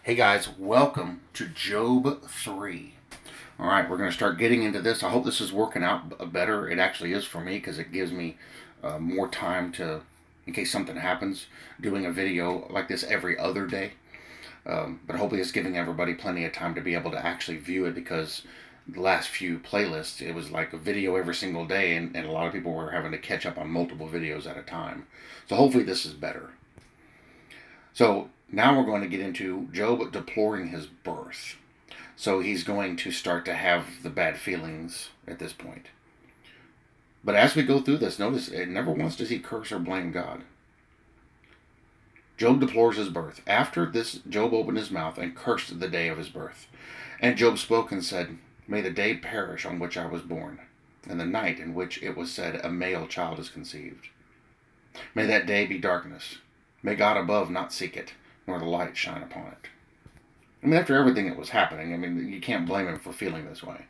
Hey guys, welcome to Job 3. Alright, we're going to start getting into this. I hope this is working out better. It actually is for me because it gives me more time to, in case something happens, doing a video like this every other day. But hopefully it's giving everybody plenty of time to be able to actually view it, because the last few playlists, it was like a video every single day, and a lot of people were having to catch up on multiple videos at a time. So hopefully this is better. So now we're going to get into Job deploring his birth. So he's going to start to have the bad feelings at this point. But as we go through this, notice it never once does he curse or blame God. Job deplores his birth. After this, Job opened his mouth and cursed the day of his birth. And Job spoke and said, "May the day perish on which I was born, and the night in which it was said, a male child is conceived. May that day be darkness. May God above not seek it, nor the light shine upon it." I mean, after everything that was happening, I mean, you can't blame him for feeling this way.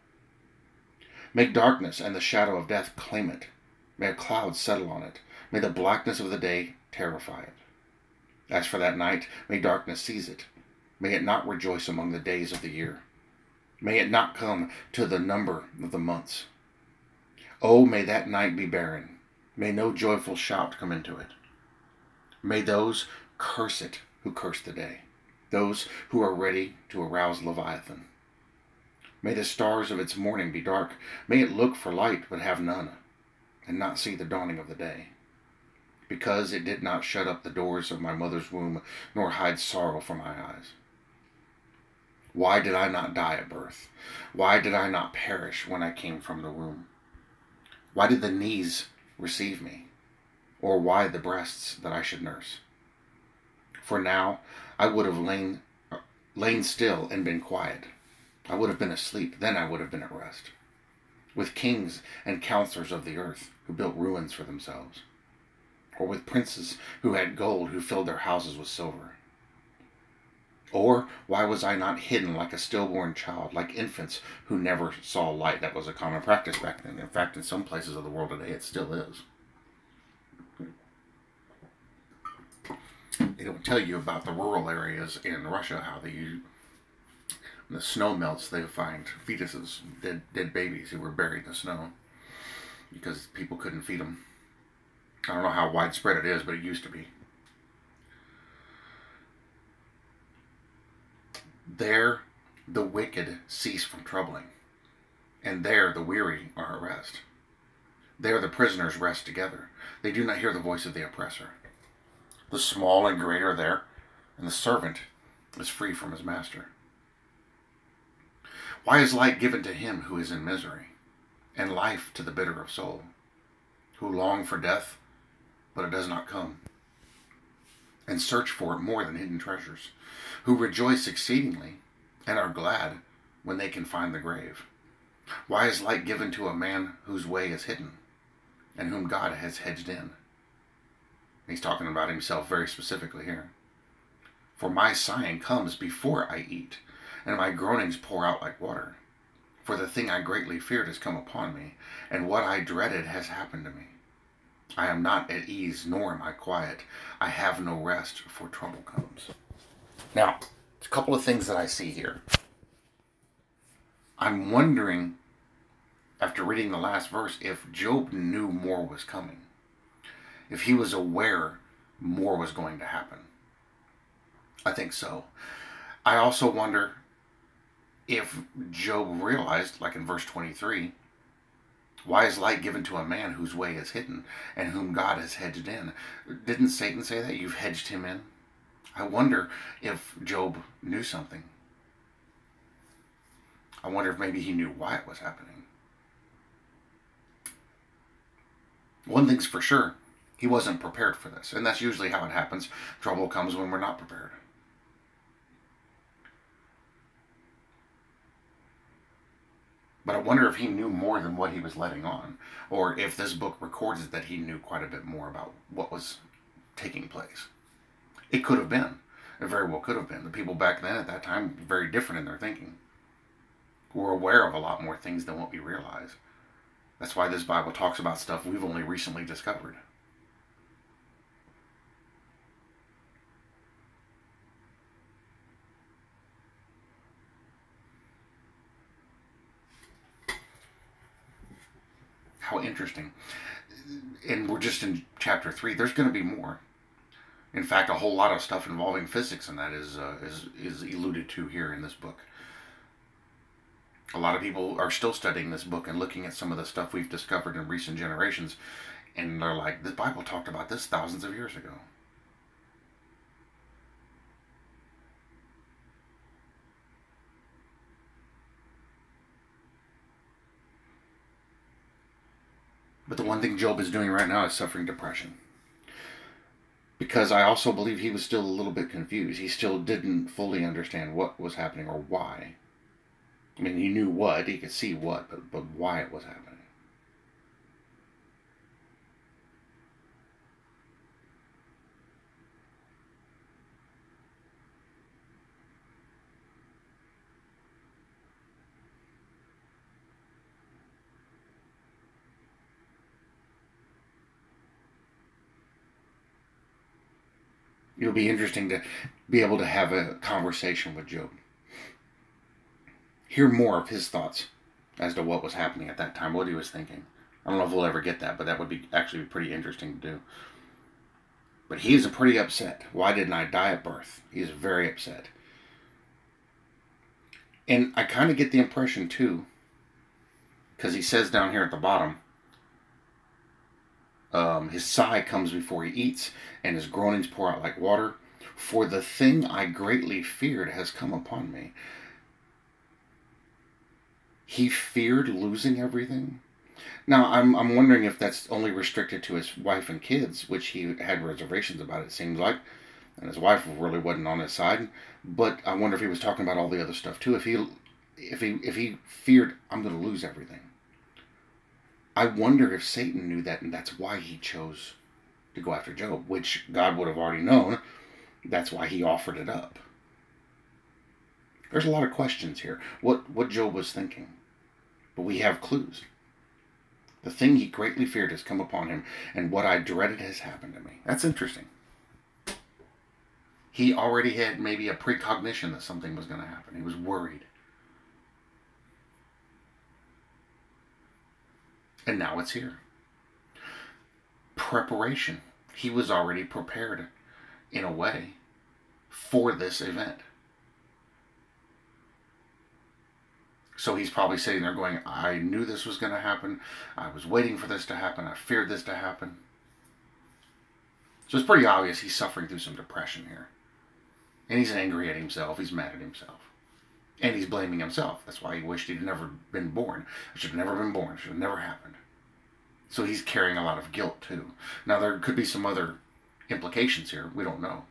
"Make darkness and the shadow of death claim it. May a cloud settle on it. May the blackness of the day terrify it. As for that night, may darkness seize it. May it not rejoice among the days of the year. May it not come to the number of the months. Oh, may that night be barren. May no joyful shout come into it. May those curse it who curse the day, those who are ready to arouse Leviathan. May the stars of its morning be dark. May it look for light but have none, and not see the dawning of the day. Because it did not shut up the doors of my mother's womb, nor hide sorrow from my eyes. Why did I not die at birth? Why did I not perish when I came from the womb? Why did the knees receive me? Or why the breasts that I should nurse? For now I would have lain still and been quiet. I would have been asleep, then I would have been at rest. With kings and counselors of the earth, who built ruins for themselves. Or with princes who had gold, who filled their houses with silver. Or why was I not hidden like a stillborn child, like infants who never saw light? That was a common practice back then. In fact, in some places of the world today, it still is. They don't tell you about the rural areas in Russia, how when the snow melts, they find fetuses, dead babies who were buried in the snow because people couldn't feed them. I don't know how widespread it is, but it used to be. There the wicked cease from troubling, and there the weary are at rest. There the prisoners rest together. They do not hear the voice of the oppressor. The small and great are there, and the servant is free from his master. Why is light given to him who is in misery, and life to the bitter of soul, who long for death, but it does not come, and search for it more than hidden treasures, who rejoice exceedingly, and are glad when they can find the grave? Why is light given to a man whose way is hidden, and whom God has hedged in? He's talking about himself very specifically here. For my sighing comes before I eat, and my groanings pour out like water. For the thing I greatly feared has come upon me, and what I dreaded has happened to me. I am not at ease, nor am I quiet. I have no rest, for trouble comes. Now, a couple of things that I see here. I'm wondering, after reading the last verse, if Job knew more was coming. If he was aware more was going to happen. I think so. I also wonder if Job realized, like in verse 23, why is light given to a man whose way is hidden, and whom God has hedged in? Didn't Satan say that? You've hedged him in? I wonder if Job knew something. I wonder if maybe he knew why it was happening. One thing's for sure, he wasn't prepared for this. And that's usually how it happens. Trouble comes when we're not prepared. But I wonder if he knew more than what he was letting on. Or if this book records that he knew quite a bit more about what was taking place. It could have been. It very well could have been. The people back then at that time were very different in their thinking. Were aware of a lot more things than what we realize. That's why this Bible talks about stuff we've only recently discovered. how interesting. And we're just in chapter 3. There's going to be more. In fact, a whole lot of stuff involving physics and that is alluded to here in this book. A lot of people are still studying this book and looking at some of the stuff we've discovered in recent generations, and they're like, the Bible talked about this thousands of years ago. But the one thing Job is doing right now is suffering depression. Because I also believe he was still a little bit confused. He still didn't fully understand what was happening or why. I mean, he knew what, he could see what, but why it was happening. It'll be interesting to be able to have a conversation with Job. Hear more of his thoughts as to what was happening at that time, what he was thinking. I don't know if we'll ever get that, but that would be actually pretty interesting to do. But he's pretty upset. Why didn't I die at birth? He's very upset. And I kind of get the impression, too, because he says down here at the bottom, his sigh comes before he eats, and his groanings pour out like water. For the thing I greatly feared has come upon me. He feared losing everything. Now, I'm wondering if that's only restricted to his wife and kids, which he had reservations about, it seems like. And his wife really wasn't on his side. But I wonder if he was talking about all the other stuff, too. If he feared, I'm going to lose everything. I wonder if Satan knew that, and that's why he chose to go after Job, which God would have already known. That's why he offered it up. There's a lot of questions here. What Job was thinking. But we have clues. The thing he greatly feared has come upon him, and what I dreaded has happened to me. That's interesting. He already had maybe a precognition that something was going to happen. He was worried. And now it's here. Preparation. He was already prepared, in a way, for this event. So he's probably sitting there going, I knew this was going to happen. I was waiting for this to happen. I feared this to happen. So it's pretty obvious he's suffering through some depression here. And he's angry at himself. He's mad at himself. And he's blaming himself. That's why he wished he'd never been born. I should have never been born. It should have never happened. So he's carrying a lot of guilt too. Now there could be some other implications here. We don't know.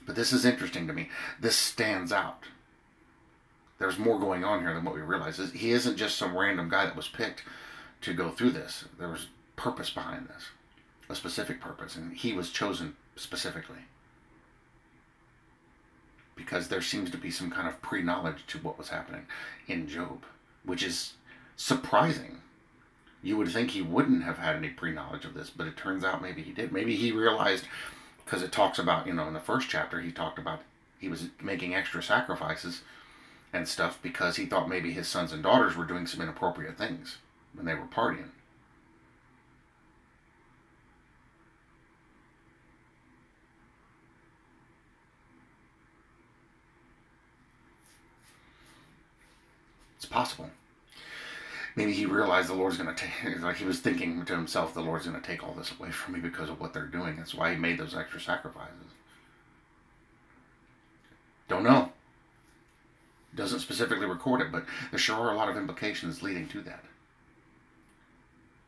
But this is interesting to me. This stands out. There's more going on here than what we realize. He isn't just some random guy that was picked to go through this. There was purpose behind this. A specific purpose. And he was chosen specifically. Because there seems to be some kind of pre-knowledge to what was happening in Job. Which is surprising. You would think he wouldn't have had any pre-knowledge of this, but it turns out maybe he did. Maybe he realized, because it talks about, in the first chapter, he talked about he was making extra sacrifices and stuff because he thought maybe his sons and daughters were doing some inappropriate things when they were partying. It's possible. Maybe he realized the Lord's going to take, like he was thinking to himself, the Lord's going to take all this away from me because of what they're doing. That's why he made those extra sacrifices. Don't know. Doesn't specifically record it, but there sure are a lot of implications leading to that.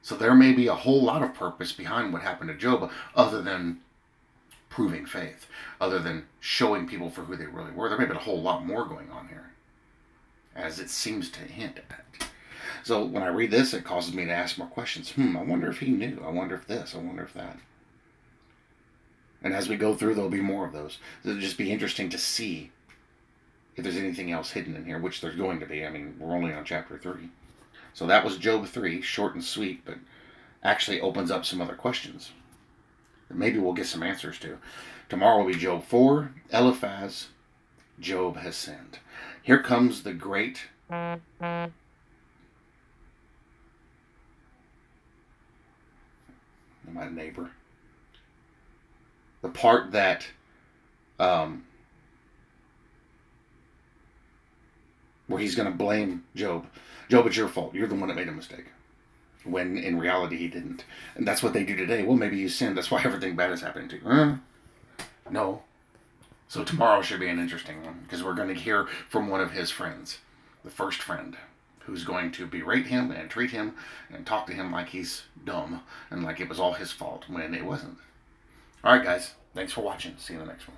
So there may be a whole lot of purpose behind what happened to Job other than proving faith, other than showing people for who they really were. There may be a whole lot more going on here, as it seems to hint at. So when I read this, it causes me to ask more questions. I wonder if he knew. I wonder if this. I wonder if that. And as we go through, there'll be more of those. It'll just be interesting to see if there's anything else hidden in here, which there's going to be. I mean, we're only on chapter 3. So that was Job 3, short and sweet, but actually opens up some other questions that maybe we'll get some answers to. Tomorrow will be Job 4, Eliphaz, Job has sinned. Here comes the great my neighbor. The part that where he's going to blame Job. Job, it's your fault. You're the one that made a mistake. When in reality he didn't. And that's what they do today. Well, maybe you sinned. That's why everything bad is happening to you. No. So tomorrow should be an interesting one, because we're going to hear from one of his friends, the first friend, who's going to berate him and treat him and talk to him like he's dumb and like it was all his fault when it wasn't. All right, guys. Thanks for watching. See you in the next one.